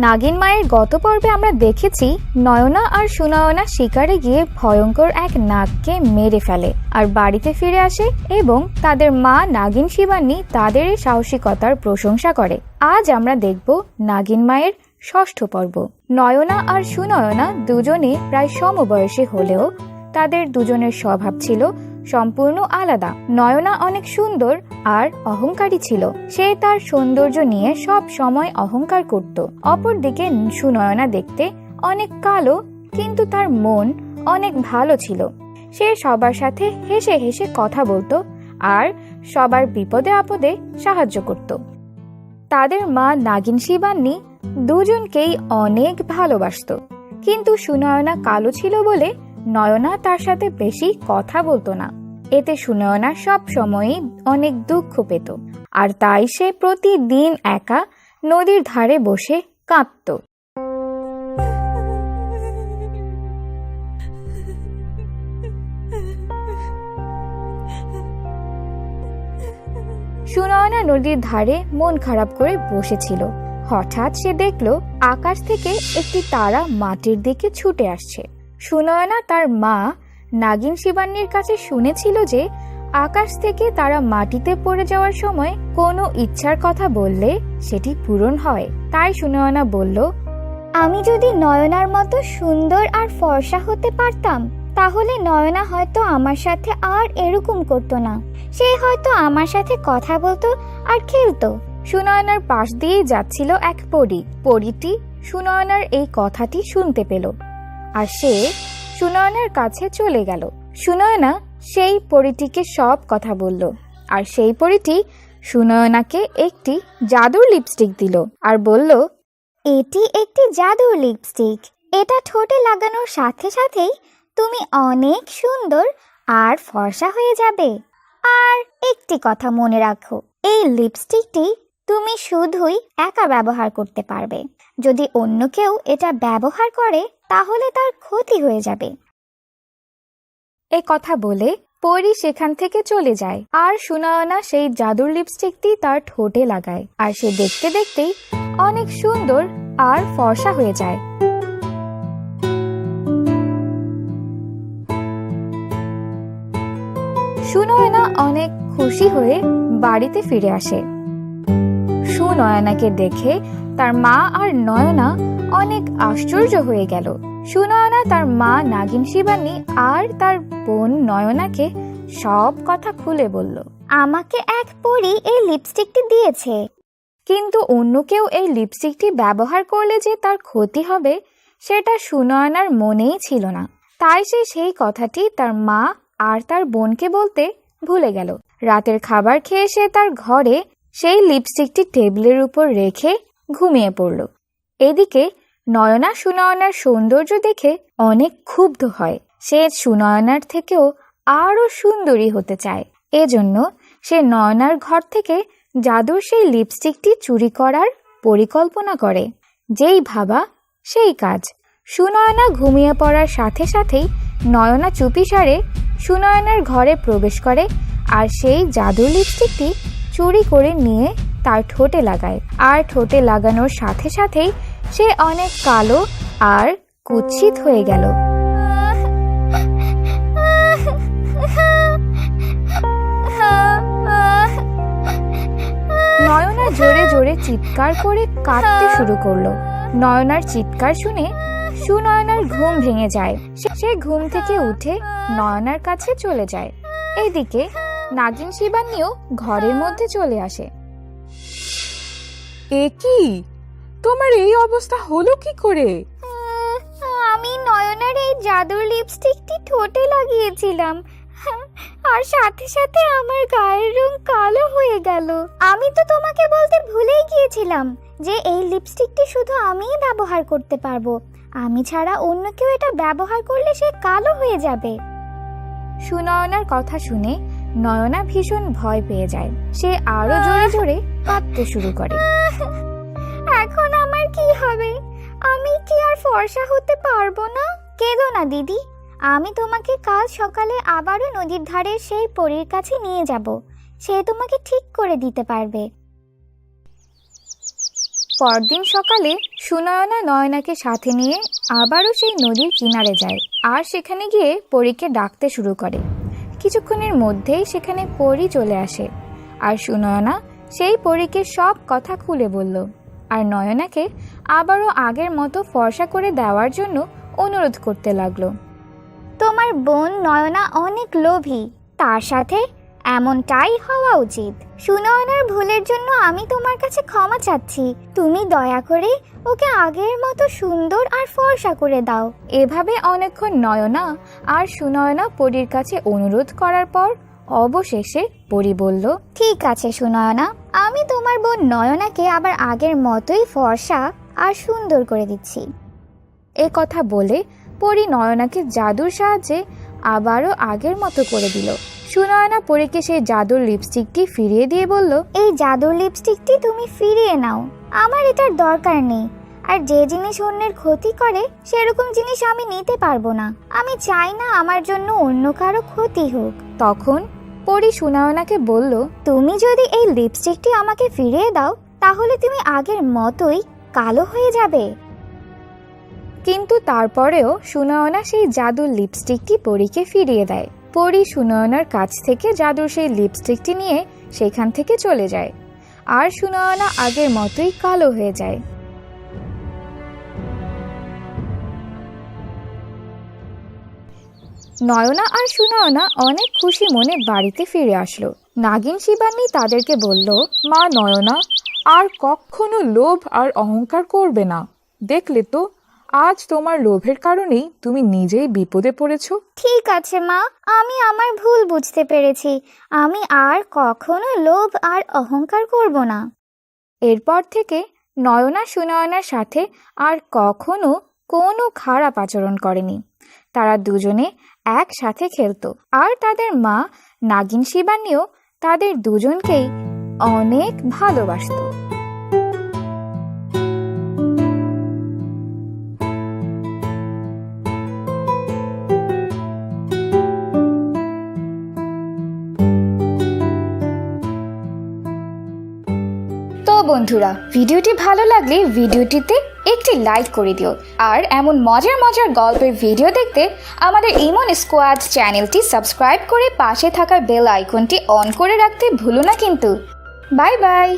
নাগিন মায়ের গত পর্বে আমরা দেখেছি নয়না আর সুনয়না শিকারে গিয়ে ভয়ঙ্কর এক নাগকে মেরে ফেলে আর বাড়িতে ফিরে আসে এবং তাদের মা নাগিন শিবানী তাদের এই সাহসিকতার প্রশংসা করে। আজ আমরা দেখব নাগিন মায়ের ষষ্ঠ পর্ব। নয়না আর সুনয়না দুজনে প্রায় সমবয়সী হলেও তাদের দুজনের স্বভাব ছিল সম্পূর্ণ আলাদা। নয়না অনেক সুন্দর আর অহংকারী ছিল। সে তার সৌন্দর্য নিয়ে সব সময় অহংকার করত। অপরদিকে সুনয়না দেখতে অনেক কালো, কিন্তু তার মন অনেক ভালো ছিল। সে সবার সাথে হেসে হেসে কথা বলতো আর সবার বিপদে আপদে সাহায্য করত। তাদের মা নাগিন শিবানী দুজনকেই অনেক ভালোবাসত, কিন্তু সুনয়না কালো ছিল বলে নয়না তার সাথে বেশি কথা বলতো না। এতে সুনয়না সব সময়ই অনেক দুঃখ পেত, আর তাই সে প্রতিদিন একা নদীর ধারে বসে কাঁদত। সুনয়না নদীর ধারে মন খারাপ করে বসেছিল। হঠাৎ সে দেখলো আকাশ থেকে একটি তারা মাটির দিকে ছুটে আসছে। সুনয়না তার মা নাগিন শিবানীর কাছে শুনেছিল যে আকাশ থেকে তারা মাটিতে পড়ে যাওয়ার সময় কোনো ইচ্ছার কথা বললে সেটি পূরণ হয়। তাই সুনয়না বলল, আমি যদি নয়নার মতো সুন্দর আর ফর্সা হতে পারতাম তাহলে নয়না হয়তো আমার সাথে আর এরকম করতো না। সে হয়তো আমার সাথে কথা বলতো আর খেলতো। সুনয়নার পাশ দিয়ে যাচ্ছিল এক পরী। পরীটি সুনয়নার এই কথাটি শুনতে পেল আর সে সুনয়নার কাছে চলে গেল। সুনয়না সেই পরীটিকে সব কথা বলল, আর সেই পরীটি সুনয়নাকে একটি জাদুর লিপস্টিক দিল আর বলল, এটি একটি জাদুর লিপস্টিক। এটা ঠোঁটে লাগানোর সাথে সাথেই তুমি অনেক সুন্দর আর ফর্সা হয়ে যাবে। আর একটি কথা মনে রাখো, এই লিপস্টিকটি তুমি শুধুই একা ব্যবহার করতে পারবে। যদি অন্য কেউ এটা ব্যবহার করে তাহলে তার ক্ষতি হয়ে যাবে। এই কথা বলে পরী সেখান থেকে চলে যায়, আর সুনয়না সেই জাদুর লিপস্টিকটি তার ঠোঁটে লাগায়, আর সে দেখতে দেখতেই অনেক সুন্দর আর ফর্সা হয়ে যায়। সুনয়না অনেক খুশি হয়ে বাড়িতে ফিরে আসে। সুনয়নাকে দেখে তার মা আর নয়না অনেক আশ্চর্য হয়ে গেল। সুনয়না তার মা নাগিন শিবানী আর তার বোন নয়নাকে সব কথা খুলে বলল। আমাকে এক পরী এই লিপস্টিকটি দিয়েছে, কিন্তু অন্য কেউ এই লিপস্টিকটি ব্যবহার করলে যে তার ক্ষতি হবে সেটা সুনয়নার মনেই ছিল না। তাই সে সেই কথাটি তার মা আর তার বোনকে বলতে ভুলে গেল। রাতের খাবার খেয়ে সে তার ঘরে সেই লিপস্টিকটি টেবিলের উপর রেখে ঘুমিয়ে পড়ল। এদিকে নয়না সুনয়নার সৌন্দর্য দেখে অনেক ক্ষুব্ধ হয়। সে সুনয়নার থেকেও আরো সুন্দরী হতে চায়। এজন্য সে নয়নার ঘর থেকে জাদুর সেই লিপস্টিকটি চুরি করার পরিকল্পনা করে। যেই ভাবা সেই কাজ। সুনয়না ঘুমিয়ে পড়ার সাথে সাথেই নয়না চুপিসারে সুনয়নার ঘরে প্রবেশ করে আর সেই জাদুর লিপস্টিকটি চুরি করে নিয়ে তার ঠোঁটে লাগায়। আর ঠোঁটে লাগানোর সাথে সাথেই সে অনেক কালো আর কুৎসিত হয়ে গেল। নয়না জোরে জোরে চিৎকার করে কাঁদতে শুরু করলো। নয়নার চিৎকার শুনে সুনয়নার ঘুম ভেঙে যায়। সে ঘুম থেকে উঠে নয়নার কাছে চলে যায়। এইদিকে নাগিন শিবানীও ঘরের মধ্যে চলে আসে। এ কি, তোমার এই অবস্থা হলো কি করে? আমি নয়নার এই জাদুর লিপস্টিকটি ঠোঁটে লাগিয়েছিলাম আর সাথে সাথে আমার গায়ের রং কালো হয়ে গেল। আমি তো তোমাকে বলতে ভুলেই গিয়েছিলাম যে এই লিপস্টিকটি শুধু আমিই ব্যবহার করতে পারবো। আমি ছাড়া অন্য কেউ এটা ব্যবহার করলে সে কালো হয়ে যাবে। সুনয়নার কথা শুনে নয়না ভীষণ ভয় পেয়ে যায়। সে আরো জোরে জোরে কাঁদতে শুরু করে। এখন আমার কি হবে? আমি কি আর ফর্সা হতে পারবো না? কেঁদো না দিদি, আমি তোমাকে কাল সকালে আবারও নদীর ধারে সেই পরীর কাছে নিয়ে যাব। সে তোমাকে ঠিক করে দিতে পারবে। পরদিন সকালে সুনয়না নয়নাকে সাথে নিয়ে আবারও সেই নদীর কিনারে যায় আর সেখানে গিয়ে পরীকে ডাকতে শুরু করে। কিছুক্ষণের মধ্যেই সেখানে পরী চলে আসে আর সুনয়না সেই পরীকে সব কথা খুলে বলল আর নয়নাকে আবারও আগের মতো ফর্সা করে দেওয়ার জন্য অনুরোধ করতে লাগলো। তোমার বোন নয়না অনেক লোভী, তার সাথে এমনটাই হওয়া উচিত। সুনয়নার ভুলের জন্য আমি তোমার কাছে ক্ষমা চাচ্ছি। তুমি দয়া করে ওকে আগের মতো সুন্দর আর ফর্সা করে দাও। এভাবে অনেকক্ষণ নয়না আর সুনয়না পরীর কাছে অনুরোধ করার পর অবশেষে পরী বলল, ঠিক আছে সুনয়না, আমি তোমার বোন নয়নাকে আবার আগের মতোই ফর্সা আর সুন্দর করে দিচ্ছি। এ কথা বলে পরী নয়নাকে জাদুর সাহায্যে আবারও আগের মতো করে দিল। সুনয়না পরীকে সেই জাদুর লিপস্টিকটি ফিরিয়ে দিয়ে বলল, এই জাদুর লিপস্টিকটি তুমি ফিরিয়ে নাও, আমার এটার দরকার নেই। আর যে জিনিস অন্যের ক্ষতি করে সেরকম জিনিস আমি নিতে পারবো না। আমি চাই না আমার জন্য অন্য কারো ক্ষতি হোক। তখন পরী সুনয়নাকে বলল, তুমি যদি এই লিপস্টিকটি আমাকে ফিরিয়ে দাও তাহলে তুমি আগের মতোই কালো হয়ে যাবে। কিন্তু তারপরেও সুনয়না সেই জাদুর লিপস্টিকটি পরীকে ফিরিয়ে দেয়। পরী সুনয়নার কাছ থেকে জাদুর সেই লিপস্টিকটি নিয়ে সেখান থেকে চলে যায় আর সুনয়না আগের মতোই কালো হয়ে যায়। নয়না আর সুনয়না অনেক খুশি মনে বাড়িতে ফিরে আসলো। নাগিন শিবানী তাদেরকে বলল, মা নয়না আর কখনো লোভ আর অহংকার করবে না। দেখলে তো, আজ তোমার লোভের কারণেই তুমি নিজেই বিপদে পড়েছো। ঠিক আছে মা, আমি আমার ভুল বুঝতে পেরেছি। আমি আর কখনো লোভ আর অহংকার করব না। এরপর থেকে নয়না সুনয়নার সাথে আর কখনো কোনো খারাপ আচরণ করেনি। তারা দুজনে একসাথে খেলতো আর তাদের মা নাগিন শিবানীও তাদের দুজনকেই অনেক ভালোবাসতো। বন্ধুরা, ভিডিওটি ভালো লাগলে ভিডিওটিতে একটি লাইক করে দিও আর এমন মজার মজার গল্পের ভিডিও দেখতে আমাদের ইমন স্কোয়াড চ্যানেলটি সাবস্ক্রাইব করে পাশে থাকা বেল আইকনটি অন করে রাখতে ভুলো না কিন্তু। Bye bye.